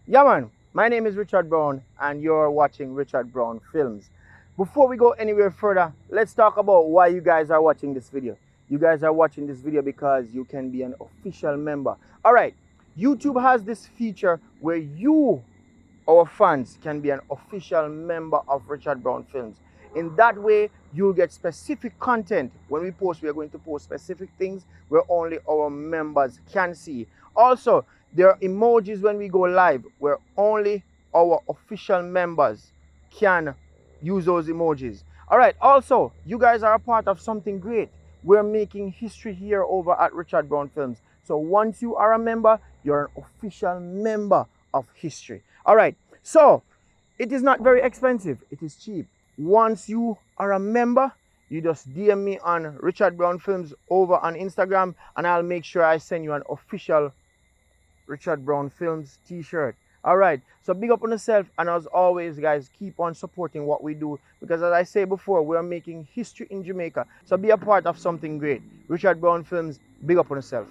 Yeah, man. My name is Richard Brown, and you're watching Richard Brown Films. Before we go anywhere further, let's talk about why you guys are watching this video. You guys are watching this video because you can be an official member. All right, YouTube has this feature where you, our fans, can be an official member of Richard Brown Films. In that way, you'll get specific content. When we post, we are going to post specific things where only our members can see. Also, there are emojis when we go live where only our official members can use those emojis. All right, also, you guys are a part of something great. We're making history here over at Richard Brown Films. So once you are a member, you're an official member of history. All right, so it is not very expensive, it is cheap. Once you are a member, you just DM me on Richard Brown Films over on Instagram, and I'll make sure I send you an official Richard Brown Films t-shirt. All right, so big up on yourself, and as always, guys, keep on supporting what we do, because as I say before, we're making history in Jamaica. So be a part of something great. Richard Brown Films, big up on yourself.